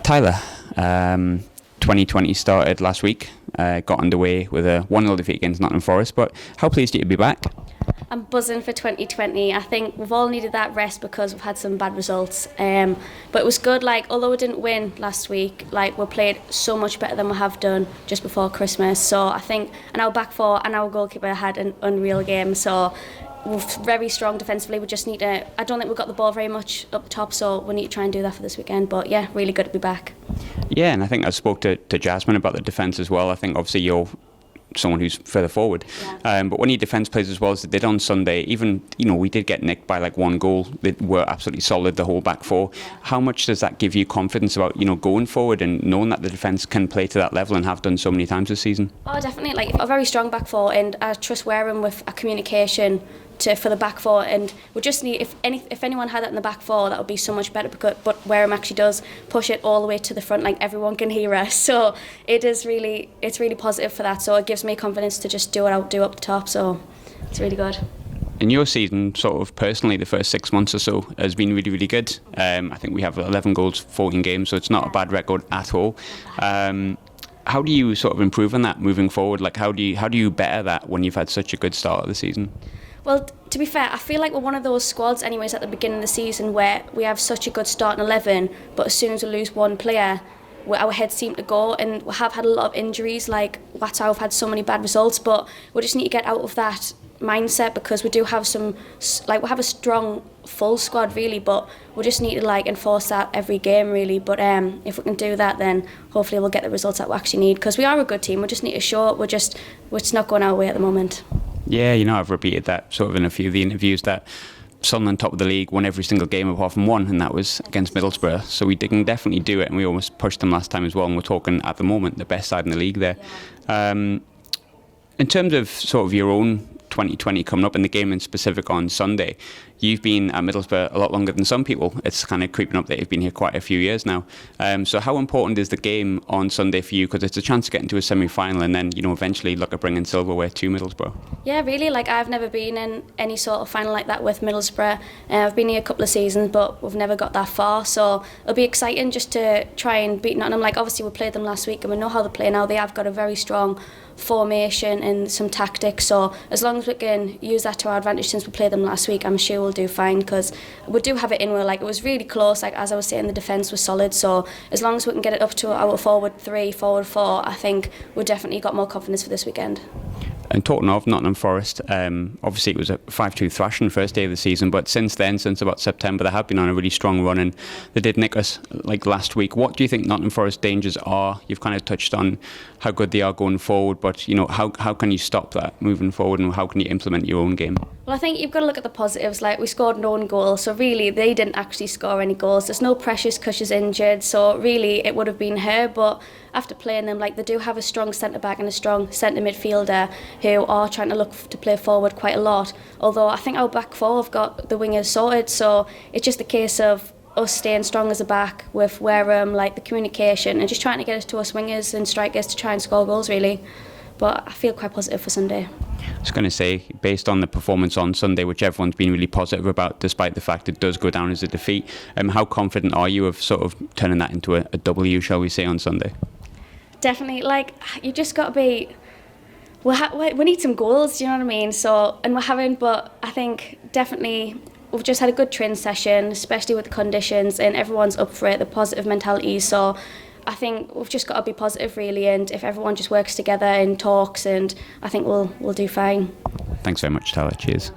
Tyler, 2020 started last week, got underway with a 1-0 defeat against Nottingham Forest, but how pleased are you to be back? I'm buzzing for 2020. I think we've all needed that rest because we've had some bad results. But it was good, although we didn't win last week, we played so much better than we have done just before Christmas. So I think, and our back four and our goalkeeper had an unreal game. So we're very strong defensively. We just need to, I don't think we've got the ball very much up the top, so we need to try and do that for this weekend. But yeah, really good to be back. Yeah, and I think I spoke to Jasmine about the defence as well. I think obviously you're someone who's further forward. Yeah. But when your defence plays as well as they did on Sunday, even, we did get nicked by one goal. They were absolutely solid, the whole back four. Yeah. How much does that give you confidence about, going forward and knowing that the defence can play to that level and have done so many times this season? Oh, definitely. A very strong back four, and I trust Wareham with a communication for the back four, and we just need, if anyone had that in the back four, that would be so much better, but Wareham actually does push it all the way to the front, everyone can hear us, so it's really positive for that, so it gives me confidence to just do what I do up the top, so it's really good. In your season, sort of personally, the first 6 months or so has been really, really good. I think we have 11 goals, 14 games, so it's not a bad record at all. How do you sort of improve on that moving forward? How do you better that when you've had such a good start of the season? Well, to be fair, I feel like we're one of those squads anyways at the beginning of the season where we have such a good starting 11, but as soon as we lose one player, our heads seem to go, and we have had a lot of injuries, that's how we've had so many bad results, but we just need to get out of that mindset, because we do have we have a strong full squad really, but we just need to enforce that every game really, but if we can do that, then hopefully we'll get the results that we actually need, because we are a good team. We just need to show it. It's not going our way at the moment. Yeah, I've repeated that sort of in a few of the interviews, that Sunderland, top of the league, won every single game apart from one, and that was against Middlesbrough. So we can definitely do it, and we almost pushed them last time as well, and we're talking at the moment the best side in the league there. Yeah. In terms of sort of your own 2020 coming up, and the game in specific on Sunday, you've been at Middlesbrough a lot longer than some people. It's kind of creeping up that you've been here quite a few years now. So how important is the game on Sunday for you? Because it's a chance to get into a semi-final and then, eventually look at bringing silverware to Middlesbrough. Yeah, really. I've never been in any sort of final like that with Middlesbrough. I've been here a couple of seasons, but we've never got that far. So it'll be exciting just to try and beat Nottingham. Obviously we played them last week and we know how they play now. They have got a very strong formation and some tactics, so as long as we can use that to our advantage, since we played them last week, I'm sure we'll do fine, because we do have it in where it was really close, as I was saying, the defence was solid, so as long as we can get it up to our forward 3, forward 4, I think we've definitely got more confidence for this weekend. And talking of Nottingham Forest, obviously it was a 5-2 thrashing first day of the season, but since then, since about September, they have been on a really strong run, and they did nick us last week. What do you think Nottingham Forest dangers are? You've kind of touched on how good they are going forward, but how can you stop that moving forward, and how can you implement your own game? Well, I think you've got to look at the positives. We scored an own goal, so really they didn't actually score any goals. There's no pressures because she's injured, so really it would have been her. But after playing them, they do have a strong centre back and a strong centre midfielder who are trying to look to play forward quite a lot. Although I think our back four have got the wingers sorted, so it's just a case of us staying strong as a back with Wareham, the communication, and just trying to get us to us wingers and strikers to try and score goals really. But I feel quite positive for Sunday. I was going to say, based on the performance on Sunday, which everyone's been really positive about, despite the fact it does go down as a defeat, how confident are you of sort of turning that into a W, shall we say, on Sunday? Definitely. You just got to be... We need some goals, do you know what I mean? So, and we're having, but I think definitely we've just had a good training session, especially with the conditions, and everyone's up for it, the positive mentality. So I think we've just got to be positive really, and if everyone just works together and talks, and I think we'll do fine. Thanks very much, Tyler. Cheers.